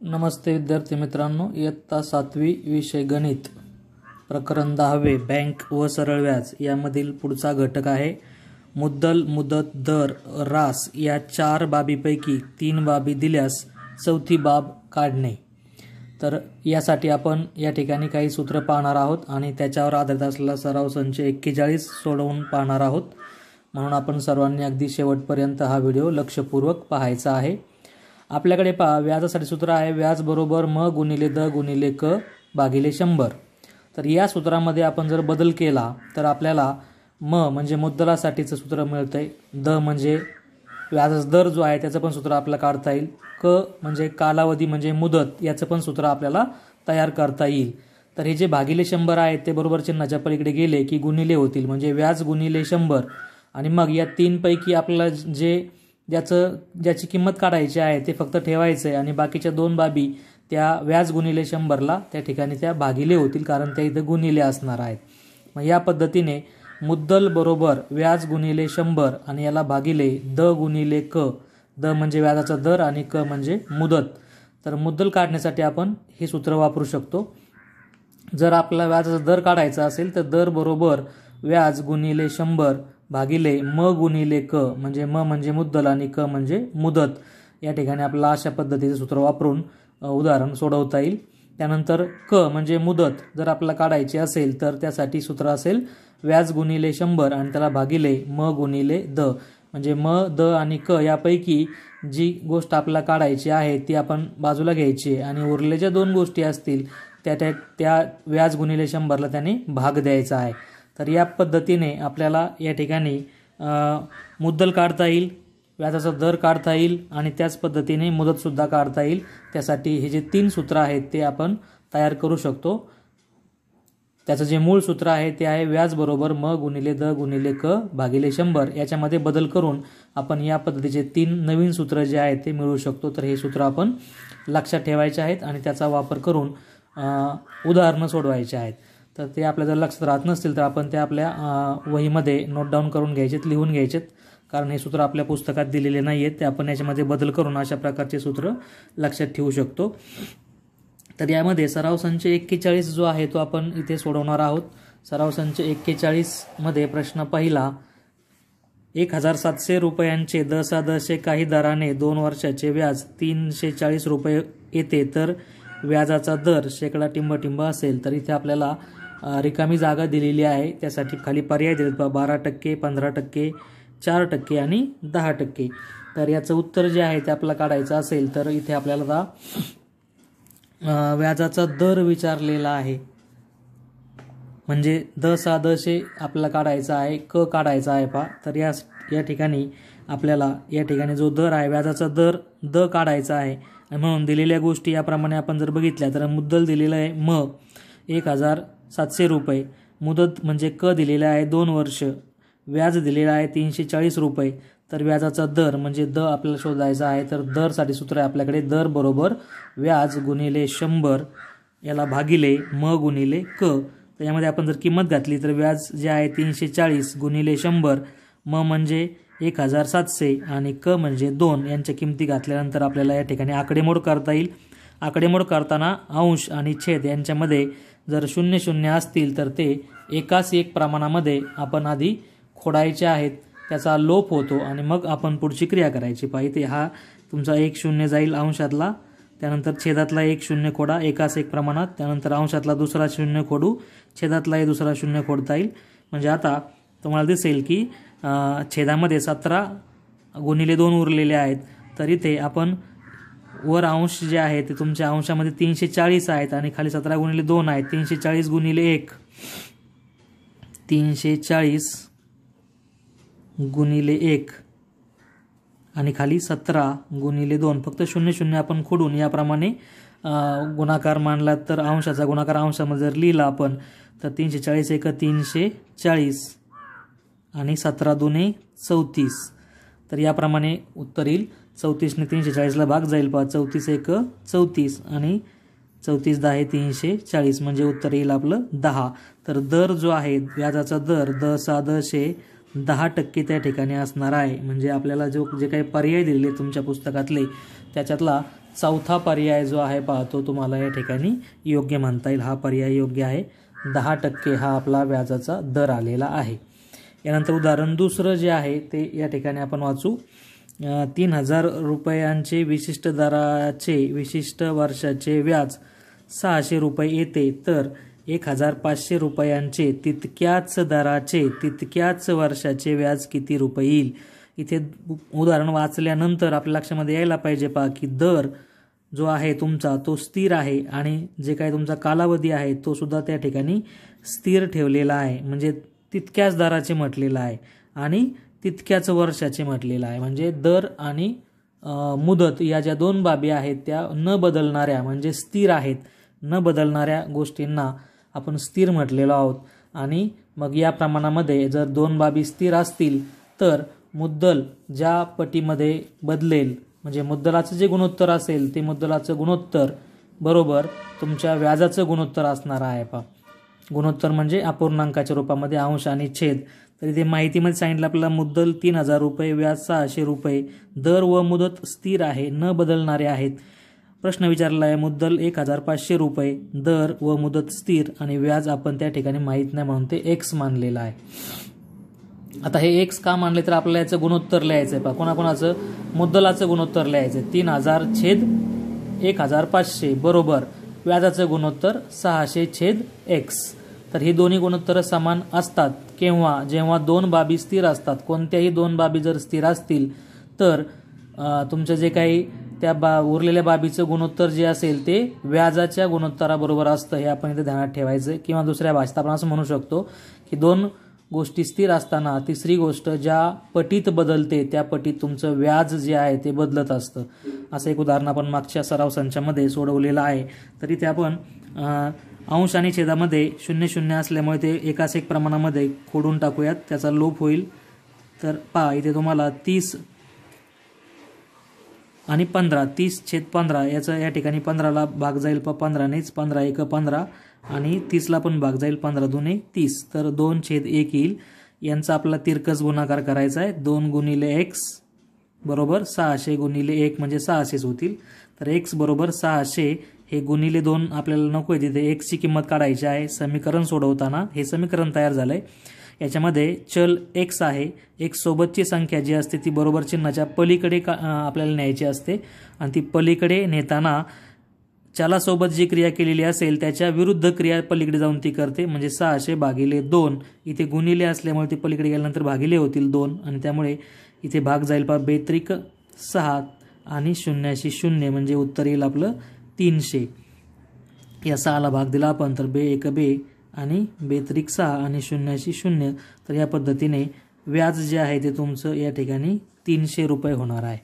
नमस्ते विद्यार्थी मित्रांनो, इयत्ता 7वी विषय गणित प्रकरण 10वे बँक व सरळ व्याज यामधील पुढचा घटक आहे मुद्दल, मुदत, दर, रास या 4 बाबीपैकी 3 बाबी दिल्यास चौथी बाब काढणे। तर यासाठी आपण या ठिकाणी काही सूत्र पाहणार आहोत आणि त्याच्यावर आधारित असलेला सराव संच 41 सोडवून पाहणार आहोत। म्हणून आपण सर्वांनी अगदी शेवटपर्यंत हा व्हिडिओ लक्षपूर्वक पाहायचा आहे। आपल्याकडे पहा, व्याजासाठी सूत्र आहे व्याज बरोबर म गुणिले द गुणिले क भागिले 100। तर या सूत्रामध्ये आपण जर बदल केला तर आपल्याला म म्हणजे मुद्दलासाठीचं सूत्र मिळतंय, द म्हणजे व्याजाचा दर जो आहे त्याचं पण सूत्र आपल्याला काढता येईल, क म्हणजे कालावधी म्हणजे मुदत याचं पण सूत्र आपल्याला तयार करता येईल। तर हे जे भागिले 100 आहे ते बरोबर चिन्हाच्या पलीकडे गेले की गुणिले होतील, म्हणजे व्याज गुणिले 100 आणि मग या 3 पैकी आपल्याला ज्याची किंमत काढायची आहे ते फक्त ठेवायचं आहे आणि बाकीच्या 2 बाबी त्या व्याज गुणिले 100ला त्या ठिकाणी त्या भागिले होतील, कारण त्या इथे गुणिले असणार आहेत। मग या पद्धतीने मुद्दल बरोबर व्याज गुणिले 100 आणि याला भागिले द गुणिले क, द म्हणजे व्याजाचा दर आणि क म्हणजे मुदत। तर मुद्दल काढण्यासाठी आपण हे सूत्र वापरू शकतो। जर आपल्याला व्याजाचा दर काढायचा असेल तर दर बरोबर व्याज गुणिले 100 भागिले म गुणिले क, म्हणजे म म्हणजे मुद्दल आणि क म्हणजे मुदत। या ठिकाणी आपल्याला अशा पद्धतीचे सूत्र वापरून उदाहरण सोडवता येईल। त्यानंतर क म्हणजे मुदत जर आपल्याला काढायची असेल तर त्यासाठी सूत्र असेल व्याज गुणिले 100 आणि त्याला भागिले म गुणिले द, म्हणजे म, द आणि क यापैकी जी गोष्ट आपल्याला काढायची आहे ती आपण बाजूला घ्यायची आणि उरलेल्या ज्या 2 गोष्टी असतील त्या व्याज गुणिले 100ला त्याने भाग द्यायचा आहे। तर या पद्धतीने आपल्याला या ठिकाणी मुद्दल काढता येईल, व्याजाचा दर काढता येईल आणि त्याच पद्धतीने मुदतसुद्धा काढता येईल। त्यासाठी हे जे 3 सूत्र आहेत ते आपण तयार करू शकतो। त्याचं जे मूळ सूत्र आहे ते आहे व्याज बरोबर म गुणिले द गुणिले क भागिले 100। याच्यामध्ये बदल करून आपण या पद्धतीचे 3 नवीन सूत्र जे आहेत ते मिळवू शकतो। तर हे सूत्र आपण लक्षात ठेवायचे आहेत आणि त्याचा वापर करून उदाहरणं सोडवायचे आहेत। तर ते आपल्या जर लक्षात राहत नसतील तर आपण ते आपल्या वहीमध्ये नोट डाऊन करून घ्यायचेत, लिहून घ्यायचेत, कारण हे सूत्र आपल्या पुस्तकात दिलेले नाही आहेत। ते आपण याच्यामध्ये बदल करून अशा प्रकारचे सूत्र लक्षात ठेवू शकतो। तर यामध्ये सराव संच 41 जो आहे तो आपण इथे सोडवणार आहोत। सराव संच 41 मध्ये प्रश्न पहिला, 1700 रुपयांचे दशादशे काही दराने 2 वर्षाचे व्याज 340 रुपये येते, तर व्याजाचा दर शेकडा टिंब असेल। तर इथे आपल्याला रिकामी जागा दिलेली आहे, त्यासाठी खाली पर्याय दिलेत 12%, 15%, 4% आणि 10%। तर याचं उत्तर जे आहे ते आपल्याला काढायचं असेल तर इथे आपल्याला व्याजाचा दर विचारलेला आहे, म्हणजे दशादशे आपल्याला काढायचा आहे, क काढायचा आहे पहा। तर या ठिकाणी आपल्याला या ठिकाणी जो दर आहे व्याजाचा दर द काढायचा आहे आणि म्हणून दिलेल्या गोष्टी याप्रमाणे आपण जर बघितल्या तर मुद्दल दिलेलं आहे म 1700 रुपये, मुदत म्हणजे क दिलेला आहे 2 वर्ष, व्याज दिलेला आहे 340 रुपये। तर व्याजाचा दर म्हणजे द आपल्याला शोधायचा आहे। तर दरसाठी सूत्र आहे आपल्याकडे दर बरोबर व्याज गुणिले 100 याला भागिले म गुणिले क। तर यामध्ये आपण जर किंमत घातली तर व्याज जे आहे 340 गुणिले 100, म म्हणजे 1700 आणि क म्हणजे 2, यांच्या किमती घातल्यानंतर आपल्याला या ठिकाणी आकडेमोड करता येईल। आकडेमोड करताना अंश आणि छेद यांच्यामध्ये जर 0 असतील तर ते एकास एक प्रमाणामध्ये आपण आधी खोडायचे आहेत, त्याचा लोप होतो आणि मग आपण पुढची क्रिया करायची। पाहिजे हा तुमचा 1 0 जाईल अंशातला, त्यानंतर छेदातला 1 0 खोडा एकास एक प्रमाणात, त्यानंतर अंशातला दुसरा 0 खोडू, छेदातलाही दुसरा 0 खोडता येईल। म्हणजे आता तुम्हाला दिसेल की छेदामध्ये 17 गुणिले 2 उरलेले आहेत। तर इथे आपण वर अंश जे आहे ते तुमच्या अंशामध्ये 340 आहेत आणि खाली 17 गुणिले 2 आहेत, 340 गुणिले 1, 340 गुणिले 1 आणि खाली 17 गुणिले 2, फक्त 0 आपण खोडून याप्रमाणे गुणाकार मांडला तर अंशाचा गुणाकार अंशामध्ये जर लिहिला आपण तर 340 1 340 आणि 17 दुने 34। तर याप्रमाणे उत्तर येईल। 34 ने 340ला भाग जाईल पहा, 34 1 34 आणि 34 10 340, म्हणजे उत्तर येईल आपलं 10। तर दर जो आहे व्याजाचा दर दशादशे 10% त्या ठिकाणी असणार आहे। म्हणजे आपल्याला जे काही पर्याय दिलेले तुमच्या पुस्तकातले त्याच्यातला चौथा पर्याय जो आहे पाहतो तुम्हाला या ठिकाणी योग्य म्हणता येईल, हा पर्याय योग्य आहे। 10% हा आपला व्याजाचा दर आलेला आहे। यानंतर उदाहरण दुसरं जे आहे ते या ठिकाणी आपण वाचू। 3000 रुपयांचे विशिष्ट दराचे विशिष्ट वर्षाचे व्याज 600 रुपये येते, तर 1500 रुपयांचे तितक्याच दराचे तितक्याच वर्षाचे व्याज किती रुपये येईल। इथे उदाहरण वाचल्यानंतर आपल्या लक्षामध्ये यायला पाहिजे पहा की दर जो आहे तुमचा तो स्थिर आहे आणि जे काही तुमचा कालावधी आहे तो सुद्धा त्या ठिकाणी स्थिर ठेवलेला आहे, म्हणजे तितक्याच दराचे म्हटलेलं आहे आणि तितक्याच वर्षाचे म्हटलेलं आहे। म्हणजे दर आणि मुदत या ज्या दोन बाबी आहेत त्या न बदलणाऱ्या म्हणजे स्थिर आहेत, न बदलणाऱ्या गोष्टींना आपण स्थिर म्हटलेलो आहोत। आणि मग या प्रमाणामध्ये जर दोन बाबी स्थिर असतील तर मुद्दल ज्या पटीमध्ये बदलेल म्हणजे मुद्दलाचं जे गुणोत्तर असेल ते मुद्दलाचं गुणोत्तर बरोबर तुमच्या व्याजाचं गुणोत्तर असणार आहे। पहा गुणोत्तर म्हणजे अपूर्णांकाच्या रूपामध्ये अंश आणि छेद। तर इथे माहितीमध्ये सांगितलं आपल्याला मुद्दल 3000 रुपये, व्याज 600 रुपये, दर व मुदत स्थिर आहे न बदलणारे आहेत। प्रश्न विचारला आहे मुद्दल 1500 रुपये, दर व मुदत स्थिर आणि व्याज आपण त्या ठिकाणी माहीत नाही म्हणून ते x मानलेलं आहे। आता हे x का मानले तर आपल्याला याचं गुणोत्तर लिहायचं आहे। पहा कोणाकोणाचं मुद्दलाचं गुणोत्तर लिहायचं आहे 3000 छेद 1500 बरोबर व्याजाचं गुणोत्तर 600 छेद x। तर ही दोन्ही गुणोत्तर समान असतात केव्हा, जेव्हा दोन बाबी स्थिर असतात। कोणत्याही दोन बाबी जर स्थिर असतील तर तुमचं जे काही त्या उरलेल्या बाबीचं गुणोत्तर जे असेल ते व्याजाच्या गुणोत्तराबरोबर असतं, हे आपण इथे ध्यानात ठेवायचं। किंवा दुसऱ्या भाषेत आपण असं म्हणू शकतो की दोन गोष्टी स्थिर असताना तिसरी गोष्ट ज्या पटीत बदलते त्या पटीत तुमचं व्याज जे आहे ते बदलत असतं। असं एक उदाहरण आपण मागच्या सराव संचामध्ये सोडवलेलं आहे। तर इथे आपण अंश आणि छेदामध्ये 0 0 असल्यामुळे ते एकाच एक प्रमाणामध्ये खोडून टाकूयात, त्याचा लोप होईल। तर पहा इथे तुम्हाला 30 आणि 15 30/15 याचा या ठिकाणी 15ला भाग जाईल 15नेच, 15 1 15 आणि 30ला पण भाग जाईल 15 2 30, तर 2/1 येईल। यांचा आपला तिरकस गुणाकार करायचा आहे। 2 गुणिले x बरोबर 600 गुणिले 1 म्हणजे 600 होतील। तर x बरोबर 600 हे गुणिले 2 आपल्याला नको आहे, तिथे x ची किंमत काढायची आहे। समीकरण सोडवताना हे समीकरण तयार झालंय। याच्यामध्ये चल x आहे, x सोबतची संख्या जी असते ती बरोबर चिन्हाच्या पलीकडे आपल्याला न्यायची असते आणि ती पलीकडे नेताना चलासोबत जी क्रिया केलेली असेल त्याच्या विरुद्ध क्रिया पलीकडे जाऊन ती करते, म्हणजे 600 भागिले 2 इथे गुणिले असल्यामुळे ती पलीकडे गेल्यानंतर भागिले होतील 2 आणि त्यामुळे इथे भाग जाईल पहा 2×6 आणि 0शी 0 म्हणजे उत्तर येईल आपलं 300। या 6ला भाग दिला आपण तर 2×1 2 आणि 2×6 आणि 0शी 0, तर या पद्धतीने व्याज जे आहे ते तुमचं या ठिकाणी 300 रुपये होणार आहे।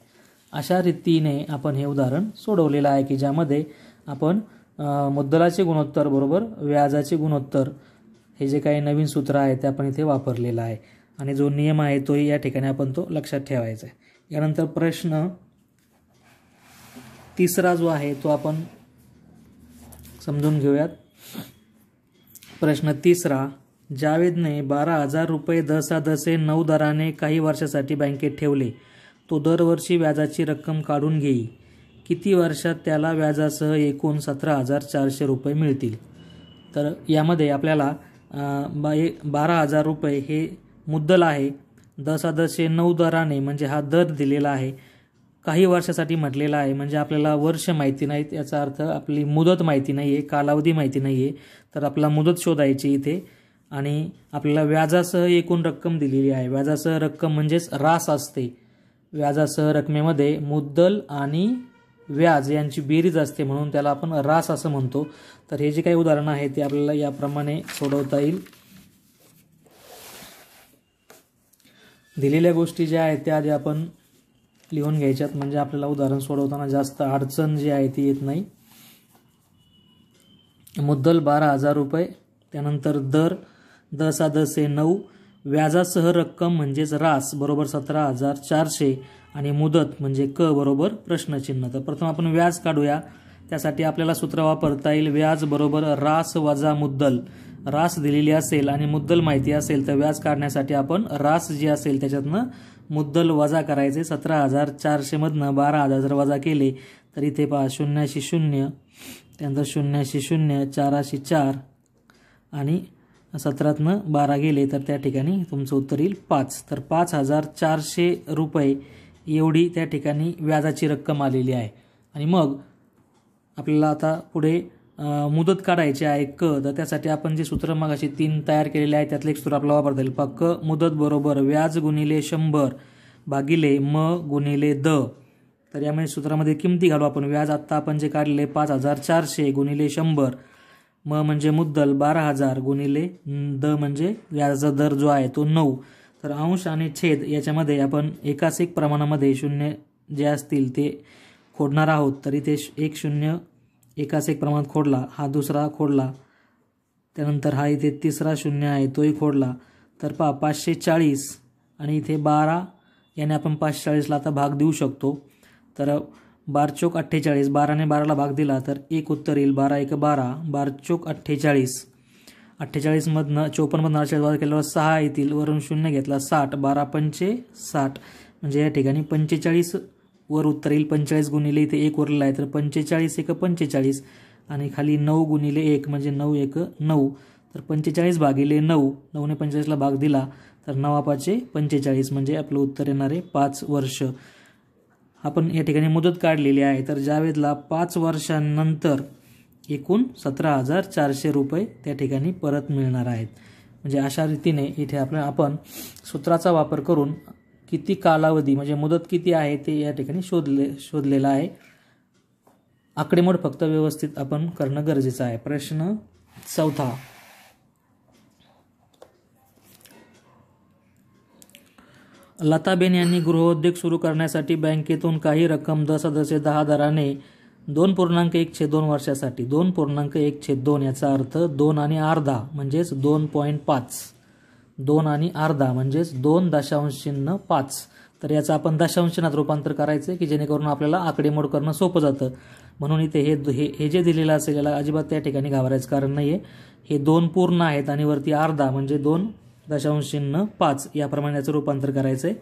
अशा रीतीने आपण हे उदाहरण सोडवलेलं आहे की ज्यामध्ये आपण मुद्दलाचे गुणोत्तर बरोबर व्याजाचे गुणोत्तर हे जे काही नवीन सूत्र आहे ते आपण इथे वापरलेलं आहे आणि जो नियम आहे तो या ठिकाणी आपण तो लक्षात ठेवायचा आहे। यानंतर प्रश्न तिसरा जो आहे तो आपण समजून घेऊयात। प्रश्न तिसरा, जावेदने 12,000 रुपये 10/9 दराने काही वर्षासाठी बँकेत ठेवले, तो दरवर्षी व्याजाची रक्कम काढून घेई, किती वर्षात त्याला व्याजासह एकूण 17,400 रुपये मिळतील। तर यामध्ये आपल्याला 12,000 रुपये हे मुद्दल आहे, 10/9 दराने म्हणजे हा दर दिलेला आहे, काही वर्षासाठी म्हटलेला आहे म्हणजे आपल्याला वर्ष माहिती नाहीत, याचा अर्थ आपली मुदत माहिती नाही आहे, कालावधी माहिती नाही आहे, तर आपल्याला मुदत शोधायची इथे आणि आपल्याला व्याजासह एकूण रक्कम दिलेली आहे। व्याजासह रक्कम म्हणजेच रास असते, व्याजासह रकमेमध्ये मुद्दल आणि व्याज यांची बेरीज असते म्हणून त्याला आपण रास असं म्हणतो। तर हे जे काही उदाहरण आहे ते आपल्याला याप्रमाणे सोडवता येईल। दिलेल्या गोष्टी ज्या आहेत त्या आधी आपण लिहून घ्यायच्यात म्हणजे आपल्याला उदाहरण सोडवताना जास्त अडचण जी आहे ती येत नाही। मुद्दल 12,000 रुपये, त्यानंतर दर 10/9, व्याजासह रक्कम म्हणजेच रास बरोबर 17,400 आणि मुदत म्हणजे क बरोबर प्रश्नचिन्ह। तर प्रथम आपण व्याज काढूया, त्यासाठी आपल्याला सूत्र वापरता येईल व्याज बरोबर रास वजा मुद्दल। रास दिलेली असेल आणि मुद्दल माहिती असेल तर व्याज काढण्यासाठी आपण रास जी असेल त्याच्यातनं मुद्दल वजा करायचे। 17,400 मधनं 12,000 जर वजा केले तर इथे पहा 0 त्यानंतर 0 4 आणि 17तनं 12 गेले तर त्या ठिकाणी तुमचं उत्तर येईल 5. तर 5400 रुपये एवढी त्या ठिकाणी व्याजाची रक्कम आलेली आहे. आणि मग आपल्याला आता पुढे मुदत काढायची आहे तर त्यासाठी आपण जे सूत्र मगाशी 3 तयार केलेले आहे त्यातलं एक सूत्र आपल्याला वापरता येईल. क मुदत बरोबर व्याज गुणिले 100 भागिले म गुणिले द. तर यामध्ये सूत्रामध्ये किमती घालू आपण. व्याज आत्ता आपण जे काढले 5400 गुणिले 100, म म्हणजे मुद्दल 12000 गुणिले द म्हणजे व्याजाचा दर जो आहे तो 9. तर अंश आणि छेद याच्यामध्ये आपण एकाच एक प्रमाणामध्ये शून्य जे असतील ते खोडणार आहोत. तर इथे 1 0 एकाच एक प्रमाणात खोडला, हा दुसरा खोडला, त्यानंतर हा इथे तिसरा 0 आहे तोही खोडला. तर पहा 540 आणि इथे 12 याने आपण 540ला आता भाग देऊ शकतो. तर 12 चोक 48, 12ने 12ला भाग दिला तर एक उत्तर येईल 12 1 12, 12 चोक 48. 48मधनं 54मधनं 48 केल्यावर 6 येतील, वरून 0 घेतला 60, 12 पंचे 60 म्हणजे या ठिकाणी 45 वर उत्तर येईल. 45 गुणिले इथे 1 उरलेला आहे तर 45 1 45 आणि खाली 9 गुणिले 1 म्हणजे 9 1 9. तर 45 भागिले 9, 9ने 45ला भाग दिला तर 9 5 45 म्हणजे आपलं उत्तर येणार आहे 5 वर्ष. आपण या ठिकाणी मुदत काढलेली आहे. तर जावेदला 5 वर्षांनंतर एकूण 17400 रुपये त्या ठिकाणी परत मिळणार आहेत. म्हणजे अशा रीतीने इथे आपण सूत्राचा वापर करून किती कालावधी म्हणजे मुदत किती आहे ते या ठिकाणी शोधलेलं आहे. आकडेमोड फक्त व्यवस्थित आपण करणं गरजेचं आहे. प्रश्न 4. लताबेन यांनी गृहोद्योग सुरू करण्यासाठी बँकेतून काही रक्कम 10 दराने 2.1/2 वर्षासाठी 2.1/2 याचा अर्थ 2 आणि अर्धा म्हणजेच 2.5, 2 आणि अर्धा म्हणजेच 2.5. तर याचं आपण दशांश चिन्हात रूपांतर करायचं की जेणेकरून आपल्याला आकडेमोड करणं सोपं जातं. म्हणून इथे हे जे दिलेलं असेल याला अजिबात त्या ठिकाणी घाबरायचं कारण नाही आहे. हे 2 पूर्ण आहेत आणि वरती अर्धा म्हणजे 2.5 याप्रमाणे याचं रूपांतर करायचं आहे.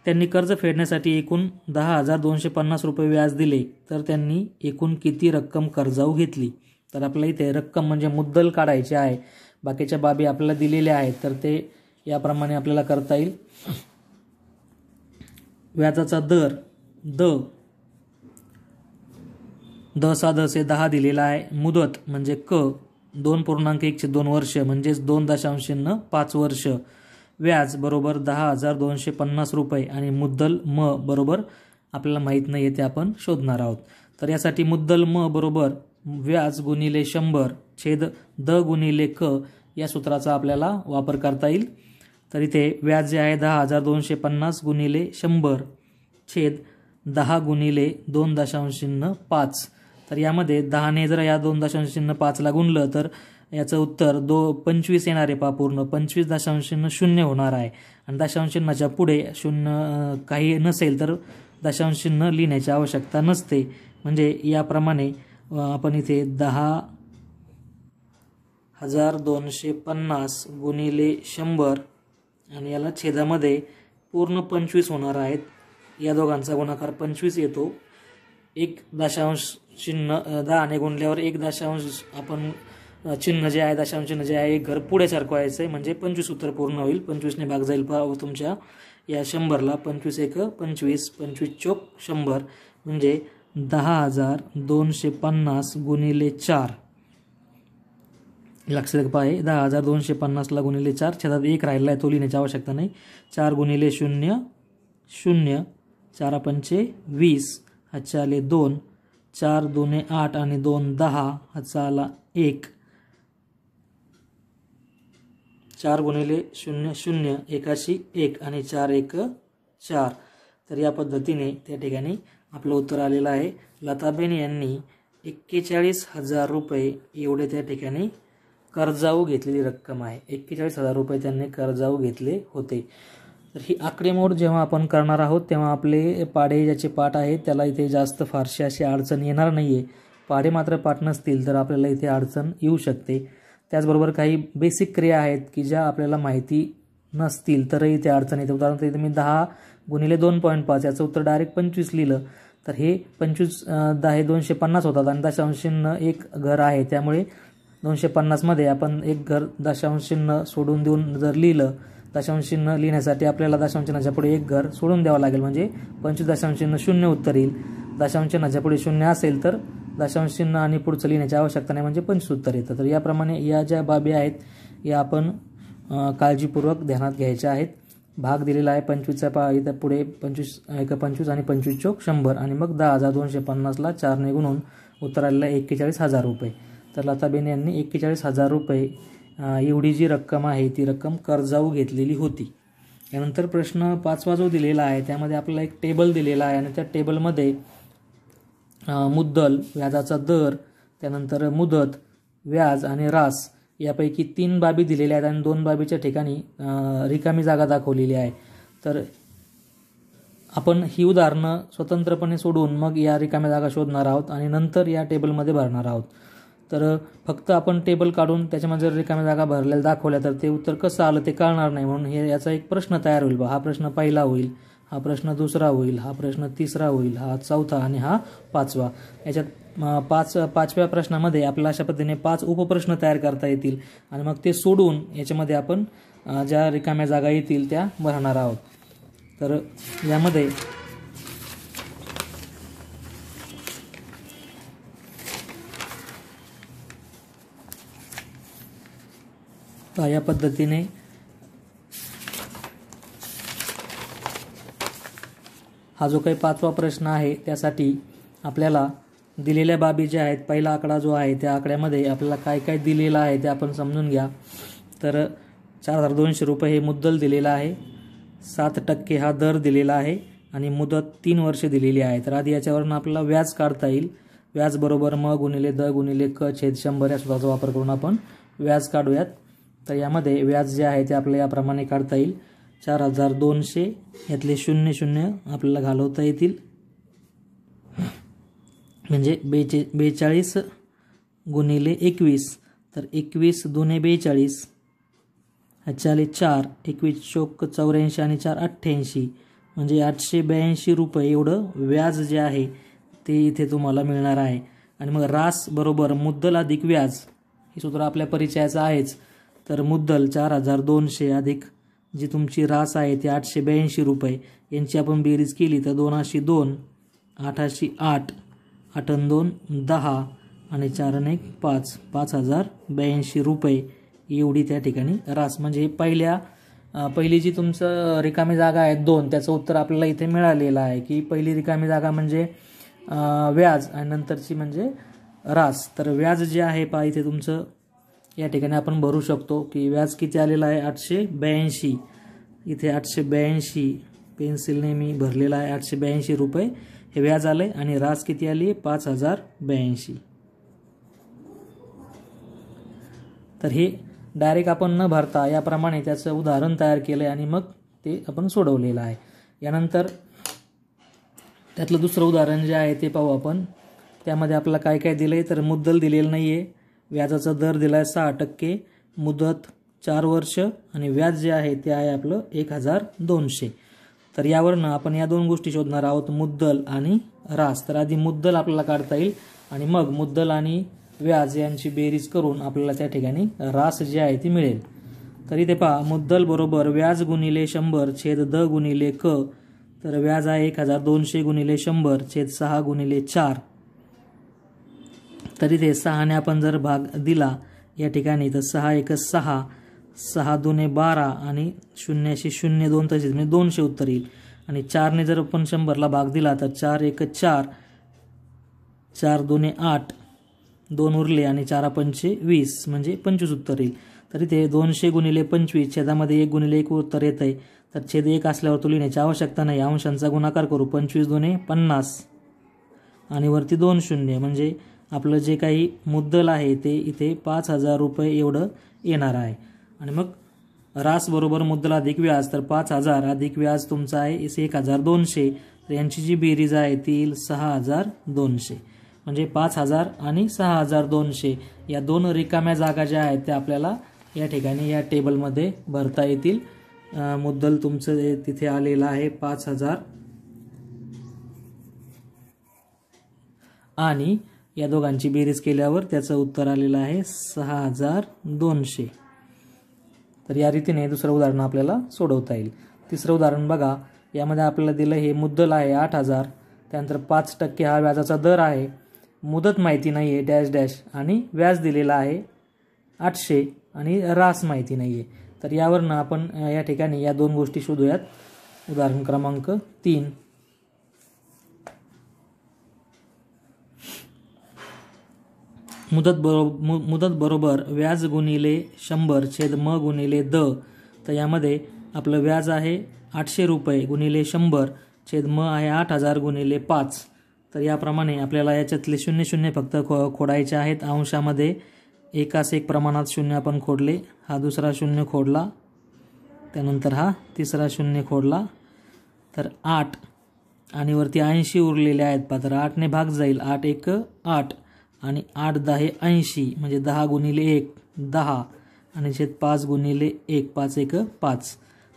त्यांनी कर्ज फेडण्यासाठी एकूण 10,250 रुपये व्याज दिले तर त्यांनी एकूण किती रक्कम कर्जाऊ घेतली. तर आपल्याला इथे रक्कम म्हणजे मुद्दल काढायची आहे. बाकीच्या बाबी आपल्याला दिलेल्या आहेत तर ते याप्रमाणे आपल्याला करता येईल. व्याजाचा दर द सा 10 दिलेला आहे. मुदत म्हणजे क 2.1/2 वर्ष म्हणजेच 2.5 वर्ष. व्याज बरोबर 10,250 रुपये आणि मुद्दल म बरोबर आपल्याला माहीत नाही आहे ते आपण शोधणार आहोत. तर यासाठी मुद्दल म बरोबर व्याज गुणिले 100 छेद द गुणिले क या सूत्राचा आपल्याला वापर करता येईल. तर इथे व्याज जे आहे 10,250 गुणिले 100 छेद 10 गुणिले 2.5. तर यामध्ये 10ने जर या 2.5ला गुणलं तर याचं उत्तर 25 येणार आहे. पहा पूर्ण 25.0 होणार आहे. आणि दशांश चिन्हाच्या पुढे 0 काही नसेल तर दशांश चिन्ह लिहिण्याची आवश्यकता नसते. म्हणजे याप्रमाणे आपण इथे 10,250 गुणिले 100 आणि याला छेदामध्ये पूर्ण 25 होणार आहेत. या दोघांचा गुणाकार 25 येतो. एक दशांश चिन्ह 10ने गुणल्यावर एक दशांश आपण चिन्ह जे आहे दशांश चिन्ह जे आहे एक घर पुढे सरकवायचं आहे म्हणजे 25 उत्तर पूर्ण होईल. 25ने भाग जाईल तुमच्या या 100ला. 25 1 25, 25 चोक 100 म्हणजे 10,250 गुणिले 4. लक्षात पाहिजे 10,250ला गुणिले 4 छेदात 1 राहिला आहे तो लिहिण्याची आवश्यकता नाही. 4 गुणिले 0 0, 4 पंचे 20, हातच्या आले 2, 4 2 8 आणि 2 10, हातचा आला 1. 4 गुणिले 0 0, 1 आणि 4 1 4. तर या पद्धतीने त्या ठिकाणी आपलं उत्तर आलेलं आहे. लताबेन यांनी 41,000 रुपये एवढे त्या ठिकाणी कर्जाऊ घेतलेली रक्कम आहे. 41,000 रुपये त्यांनी कर्जाऊ घेतले होते. तर ही आकडेमोड जेव्हा आपण करणार आहोत तेव्हा आपले पाढे ज्याचे पाठ आहेत त्याला इथे जास्त फारशी अशी अडचण येणार नाही आहे. पाढे मात्र पाठ नसतील तर आपल्याला इथे अडचण येऊ शकते. त्याचबरोबर काही बेसिक क्रिया आहेत की ज्या आपल्याला माहिती नसतील तरही इथे अडचण येते. उदाहरणार्थ इथे मी 10 गुणिले 2.5 याचं उत्तर डायरेक्ट 25 लिहिलं तर हे 25 10 हे 250 होतात आणि दशांश चिन्ह एक घर आहे, त्यामुळे 250 मध्ये आपण एक घर दशांश चिन्ह सोडून देऊन जर लिहिलं, दशांश चिन्ह लिहिण्यासाठी आपल्याला दशांश चिन्हाच्या पुढे एक घर सोडून द्यावं लागेल, म्हणजे 25 दशांश चिन्ह 0 उत्तर येईल. दशांश चिन्हाच्या पुढे 0 असेल तर दशांश चिन्ह आणि पुढचं लिहिण्याची आवश्यकता नाही, म्हणजे 25 उत्तर येतं. तर याप्रमाणे या ज्या बाबी आहेत या आपण काळजीपूर्वक ध्यानात घ्यायच्या आहेत. भाग दिलेला आहे 25चा इथं पुढे 25 25 आणि 25 चौक 100 आणि मग 10,250ला 4 ने गुणून उत्तर आलेलं आहे 41,000 रुपये. तर लताबेन यांनी 41,000 रुपये एवढी जी रक्कम आहे ती रक्कम कर्जाऊ घेतलेली होती. यानंतर प्रश्न 5वा जो दिलेला आहे त्यामध्ये आपल्याला एक टेबल दिलेला आहे आणि त्या टेबलमध्ये मुद्दल, व्याजाचा दर, त्यानंतर मुदत, व्याज आणि रास यापैकी 3 बाबी दिलेल्या आहेत आणि 2 बाबीच्या ठिकाणी रिकामी जागा दाखवलेली आहे. तर आपण ही उदाहरणं स्वतंत्रपणे सोडून मग या रिकाम्या जागा शोधणार आहोत आणि नंतर या टेबलमध्ये भरणार आहोत. तर फक्त आपण टेबल काढून त्याच्यामध्ये जर रिकाम्या जागा भरलेल्या दाखवल्या तर ते उत्तर कसं आलं ते कळणार नाही, म्हणून हे याचा एक प्रश्न तयार होईल. हा प्रश्न पहिला होईल, हा प्रश्न दुसरा होईल, हा प्रश्न तिसरा होईल, हा चौथा आणि हा 5वा. याच्यात 5व्या प्रश्नामध्ये आपल्याला अशा पद्धतीने 5 उपप्रश्न तयार करता येतील आणि मग ते सोडून याच्यामध्ये आपण ज्या रिकाम्या जागा येतील त्या भरणार आहोत. तर यामध्ये या पद्धतीने हा जो काही 5वा प्रश्न आहे त्यासाठी आपल्याला दिलेल्या बाबी ज्या आहेत, पहिला आकडा जो आहे त्या आकड्यामध्ये आपल्याला काय काय दिलेलं आहे ते आपण समजून घ्या. तर 4,200 रुपये हे मुद्दल दिलेलं आहे, 7% हा दर दिलेला आहे आणि मुदत 3 वर्ष दिलेली आहे. तर आधी याच्यावरून आपल्याला व्याज काढता येईल. व्याज बरोबर म गुणिले द गुणिले क छेद 100 या सूत्राचा वापर करून आपण व्याज काढूयात. तर यामध्ये व्याज जे आहे ते आपल्याला याप्रमाणे काढता येईल. 4,200 यातले 00 आपल्याला घालवता येतील, म्हणजे 42 गुणिले 21. तर 21 दुने 42, 4 21 चौक 84 आणि 4 88, म्हणजे 882 रुपये एवढं व्याज जे आहे ते इथे तुम्हाला मिळणार आहे. आणि मग रास बरोबर मुद्दल अधिक व्याज हे सूत्र आपल्या परिचयाचं आहेच. तर मुद्दल 4,200 अधिक जी तुमची रास आहे ती 882 रुपये, यांची आपण बेरीज केली तर 2 2 8 8 8 2 10 आणि 4 1 5 5,082 रुपये एवढी त्या ठिकाणी रास. म्हणजे पहिली जी तुमचं रिकामी जागा आहे 2 त्याचं उत्तर आपल्याला इथे मिळालेलं आहे की पहिली रिकामी जागा म्हणजे व्याज आणि नंतरची म्हणजे रास. तर व्याज जे आहे पहा इथे तुमचं या ठिकाणी आपण भरू शकतो की व्याज किती आलेलं आहे 882. इथे 882 पेन्सिलने मी भरलेला आहे, 882 रुपये हे व्याज आले आणि रास किती आली 5,082. तर हे डायरेक्ट आपण न भरता याप्रमाणे त्याचं उदाहरण तयार केलं आहे आणि मग ते आपण सोडवलेलं आहे. यानंतर त्यातलं दुसरं उदाहरण जे आहे ते पाहू आपण. त्यामध्ये आपल्याला काय काय दिलं आहे, तर मुद्दल दिलेलं नाही आहे, व्याजाचा दर दिला आहे 6%, मुदत 4 वर्ष आणि व्याज जे आहे ते आहे आपलं 1,200. तर यावरनं आपण या 2 गोष्टी शोधणार आहोत, मुद्दल आणि रास. तर आधी मुद्दल आपल्याला काढता येईल आणि मग मुद्दल आणि व्याज यांची बेरीज करून आपल्याला त्या ठिकाणी रास जी आहे ती मिळेल. तर इथे पहा मुद्दल बरोबर व्याज गुणिले 100 छेद द गुणिले क. तर व्याज आहे 1,200 गुणिले 100 छेद 6 गुणिले 4. तर इथे 6 ने आपण जर भाग दिला या ठिकाणी तर 6 1 6, 6 2 12 आणि 0 0 2 तसेच म्हणजे 200 उत्तर येईल. आणि 4 ने जर आपण 100ला भाग दिला तर 4 1 4, 4 2 8, 2 उरले आणि 4 5 20 म्हणजे 25 उत्तर येईल. तर इथे 200 गुणिले 25 छेदामध्ये 1 गुणिले 1 उत्तर येत आहे. तर छेद 1 असल्यावर तो लिहिण्याची आवश्यकता नाही, अंशांचा गुणाकार करू. 25 2 50 आणि वरती 2 शून्य, म्हणजे आपलं जे काही मुद्दल आहे ते इथे 5,000 रुपये एवढं येणार आहे. आणि मग रास बरोबर मुद्दल अधिक व्याज. तर 5,000 अधिक व्याज तुमचा आहे 1,200. तर यांची जी बेरीज आहे ती येईल 6,200. म्हणजे 5,000 आणि 6,200 या 2 रिकाम्या जागा ज्या आहेत त्या आपल्याला या ठिकाणी या टेबलमध्ये भरता येतील. मुद्दल तुमचं तिथे आलेलं आहे 5,000 आणि या दोघांची बेरीज केल्यावर त्याचं उत्तर आलेलं आहे 6200. तर या रीतीने दुसरं उदाहरण आपल्याला सोडवता येईल. तिसरं उदाहरण बघा. यामध्ये आपल्याला दिलं हे मुद्दल आहे 8000, त्यानंतर 5% हा व्याजाचा दर आहे, मुदत माहिती नाही आहे डॅश डॅश आणि व्याज दिलेला आहे 800 आणि रास माहिती नाही आहे. तर यावरनं आपण या ठिकाणी या दोन गोष्टी शोधूयात. उदाहरण क्रमांक 3. मुदत बरोबर व्याज गुणिले 100 छेद म गुणिले द. तर यामध्ये आपलं व्याज आहे 800 रुपये गुणिले 100 छेद म आहे 8000 गुणिले 5. तर याप्रमाणे आपल्याला याच्यातले 00 फक्त खोडायचे आहेत. अंशामध्ये एकास एक प्रमाणात 0 आपण खोडले. हा दुसरा 0 खोडला, त्यानंतर हा तिसरा 0 खोडला. तर 8 आणि वरती 80 उरलेले आहेत पहा. तर 8 ने भाग जाईल. 8 1 8 आणि 8 10 80 म्हणजे 10 गुणिले 1 10 आणि छेद 5 गुणिले 1 5 1 5.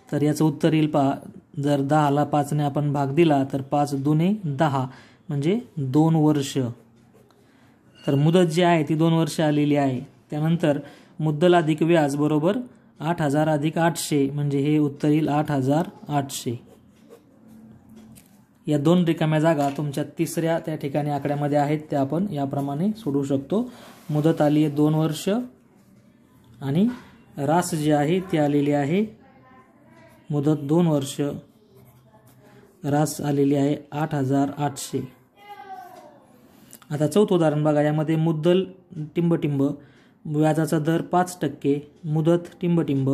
तर याचं उत्तर येईल पहा. जर 10ला 5 ने आपण भाग दिला तर 5 दुने 10 म्हणजे 2 वर्ष. तर मुदत जी आहे ती 2 वर्ष आलेली आहे. त्यानंतर मुद्दल अधिक व्याज बरोबर 8000 अधिक 800 म्हणजे हे उत्तर येईल 8800. या दोन रिकाम्या जागा तुमच्या तिसऱ्या त्या ठिकाणी आकड्यामध्ये आहेत, त्या आपण याप्रमाणे सोडवू शकतो. मुदत आली आहे 2 वर्ष आणि रास जी आहे ती आलेली आहे मुदत 2 वर्ष, रास आलेली आहे 8800. आता चौथं उदाहरण बघा. यामध्ये मुद्दल टिंबटिंब, व्याजाचा दर 5%, मुदत टिंबटिंब,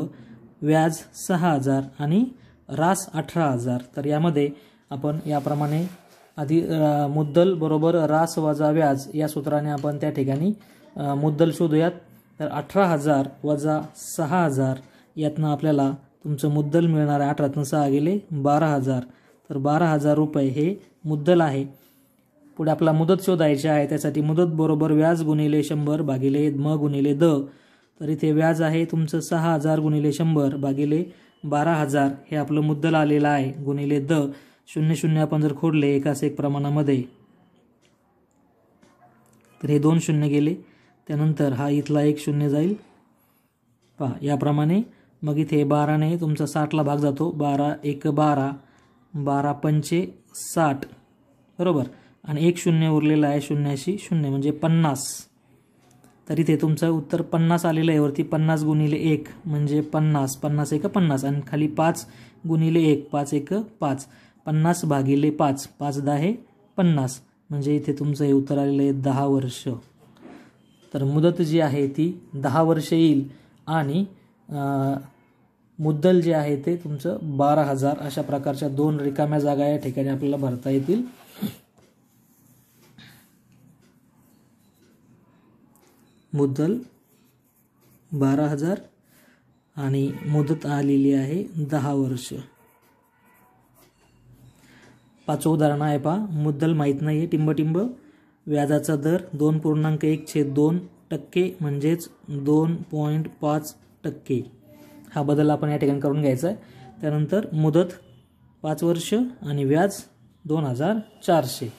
व्याज 6000 आणि रास 18000. तर यामध्ये आपण याप्रमाणे आधी मुद्दल बरोबर रास वजा व्याज या सूत्राने आपण त्या ठिकाणी मुद्दल शोधूयात. तर 18000 वजा 6000 यातनं आपल्याला तुमचं मुद्दल मिळणार आहे. 18तनं 6 गेले 12000. तर 12000 रुपये हे मुद्दल आहे. पुढे आपला मुदत शोधायची आहे. त्यासाठी मुदत बरोबर व्याज गुणिले 100 भागिले म गुणिले द. तर इथे व्याज आहे तुमचं 6000 गुणिले 100 भागिले 12000 हे आपलं मुद्दल आलेलं आहे गुणिले द. 00 आपण जर खोडले एकास एक प्रमाणामध्ये तर हे 2 शून्य गेले. त्यानंतर हा इथला 1 शून्य जाईल पहा याप्रमाणे. मग इथे 12ने तुमचा 60ला भाग जातो. 12 1 12 12 पंचे 60 बरोबर आणि 1 शून्य उरलेला आहे. 0 म्हणजे 50. तर इथे तुमचं उत्तर 50 आलेलं आहे. वरती 50 गुणिले 1 म्हणजे 50 50 1 50 आणि खाली 5 गुणिले 1 5 1 5 50 भागिले 5 5 10 50 म्हणजे इथे तुमचं हे उत्तर आलेलं आहे 10 वर्ष. तर मुदत जी आहे ती 10 वर्ष येईल आणि मुद्दल जे आहे ते तुमचं 12000. अशा प्रकारच्या दोन रिकाम्या जागा या ठिकाणी आपल्याला भरता येतील. मुद्दल 12000 आणि मुदत आलेली आहे 10 वर्ष. पाचवं उदाहरण आहे पहा. मुद्दल माहीत नाही आहे टिंबटिंब, व्याजाचा दर 2.1/2% म्हणजेच 2.5%. हा बदल आपण या ठिकाणी करून घ्यायचा आहे. त्यानंतर मुदत 5 वर्ष आणि व्याज 2400.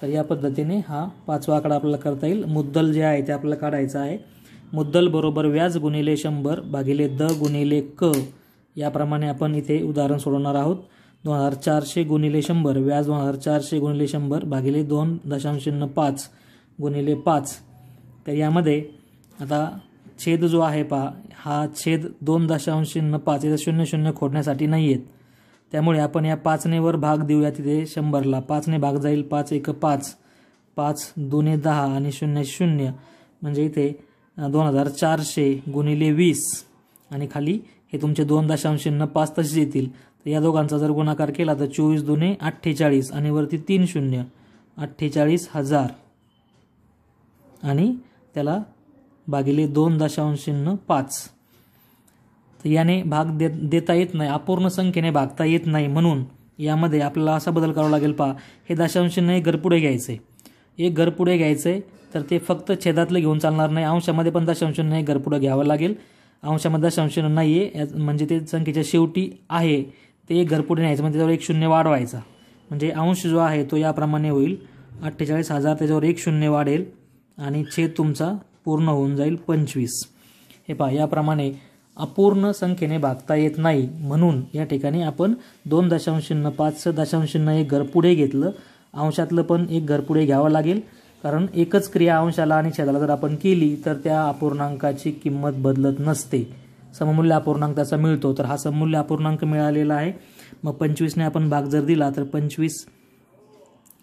तर या पद्धतीने हा पाचवा आकडा आपल्याला करता येईल. मुद्दल जे आहे ते आपल्याला काढायचं आहे. मुद्दल बरोबर व्याज गुणिले 100 भागिले द गुणिले क. याप्रमाणे आपण इथे उदाहरण सोडवणार आहोत. 2400 गुणिले 100 व्याज 2400 गुणिले 100 भागिले 2.05 गुणिले 5. तर यामध्ये आता छेद जो आहे पहा हा छेद 2.05 याचा 00 खोडण्यासाठी नाही आहेत. त्यामुळे आपण या 5ने वर भाग देऊया तिथे 100ला. 5ने भाग जाईल 5 1 5 5 2 10 आणि 0 0 म्हणजे इथे 2400 गुणिले 20 आणि खाली हे तुमचे 2.05 तसेच येतील. तर या दोघांचा जर गुणाकार केला तर 24 2 48 आणि वरती 3 शून्य 48000 आणि त्याला भागिले 2.05. तर याने भाग देता येत नाही, अपूर्ण संख्येने भागता येत नाही. म्हणून यामध्ये आपल्याला असा बदल करावा लागेल पहा. हे दशांशाने एक घर पुढे घ्यायचं आहे. एक घर पुढे घ्यायचं आहे तर ते फक्त छेदातलं घेऊन चालणार नाही. अंशामध्ये पण दशांशाने एक घर पुढे घ्यावं लागेल. अंशामध्ये दशांश नाही आहे म्हणजे ते संख्येच्या शेवटी आहे ते एक घर पुढे न्यायचं म्हणजे त्यावर 1 शून्य वाढवायचा म्हणजे अंश जो आहे तो याप्रमाणे होईल 48,000 त्याच्यावर एक शून्य वाढेल आणि छेद तुमचा पूर्ण होऊन जाईल 25. हे पहा, याप्रमाणे अपूर्ण संख्येने भागता येत नाही, म्हणून या ठिकाणी आपण 2.05 .01 घर पुढे घेतलं. अंशातलं पण एक घर पुढे घ्यावं लागेल, कारण एकच क्रिया अंशाला आणि छेदाला जर आपण केली तर त्या अपूर्णांकाची किंमत बदलत नसते. सममूल्य अपूर्णांक त्याचा मिळतो. तर हा सममूल्य अपूर्णांक मिळालेला आहे. मग 25ने आपण भाग जर दिला तर 25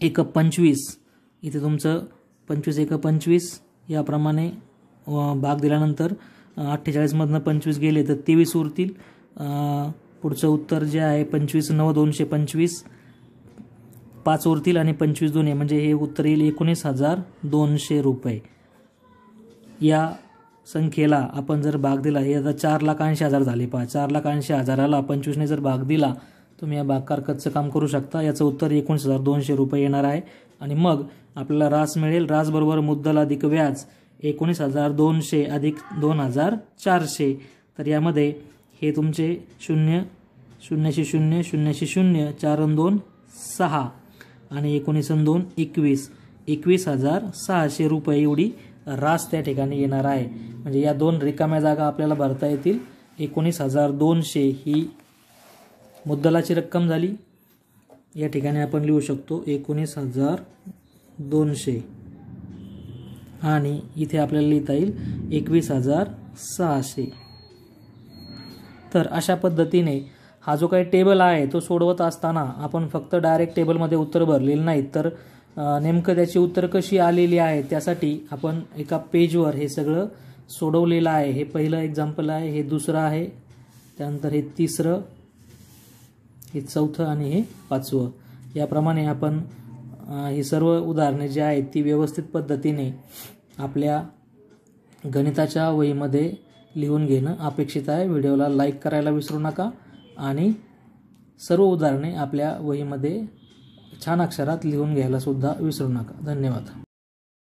एक 25, इथे तुमचं 25 एक 25 याप्रमाणे भाग दिल्यानंतर 48 मधनं 25 गेले तर 23 उरतील. पुढचं उत्तर जे आहे 25 9 225, 5 उरतील आणि 25 2 म्हणजे हे उत्तर येईल 19,200 रुपये. या संख्येला आपण जर भाग दिला, हे आता 4,80,000 झाले. पहा, 4,80,000ला 25ने जर भाग दिला, तुम्ही या भागाकार कच्चं काम करू शकता. याचं उत्तर 19,200 रुपये येणार आहे. आणि मग आपल्याला रास मिळेल. रास बरोबर मुद्दल अधिक व्याज 19,200 अधिक 2,400. तर यामध्ये हे तुमचे 0 0 0 0 0 4 आणि 2 6 आणि 19 आणि 2 21, 21,600 रुपये एवढी रास त्या ठिकाणी येणार आहे. म्हणजे या दोन रिकाम्या जागा आपल्याला भरता येतील. 19,200 ही मुद्दलाची रक्कम झाली. या ठिकाणी आपण लिहू शकतो 19,200 आणि इथे आपल्याला लिहिता येईल 21,600. तर अशा पद्धतीने हा जो काही टेबल आहे तो सोडवत असताना आपण फक्त डायरेक्ट टेबलमध्ये उत्तर भरलेलं नाही, तर नेमकं त्याची उत्तर कशी आलेली आहे त्यासाठी आपण एका पेजवर हे सगळं सोडवलेलं आहे. हे पहिलं एक्झाम्पल आहे, हे दुसरं आहे, त्यानंतर हे तिसरं, हे चौथं आणि हे पाचवं. याप्रमाणे आपण ही सर्व उदाहरणे जी आहेत ती व्यवस्थित पद्धतीने आपल्या गणिताच्या वहीमध्ये लिहून घेणं अपेक्षित आहे. व्हिडिओला लाईक करायला विसरू नका आणि सर्व उदाहरणे आपल्या वहीमध्ये छान अक्षरात लिहून घ्यायला सुद्धा विसरू नका. धन्यवाद.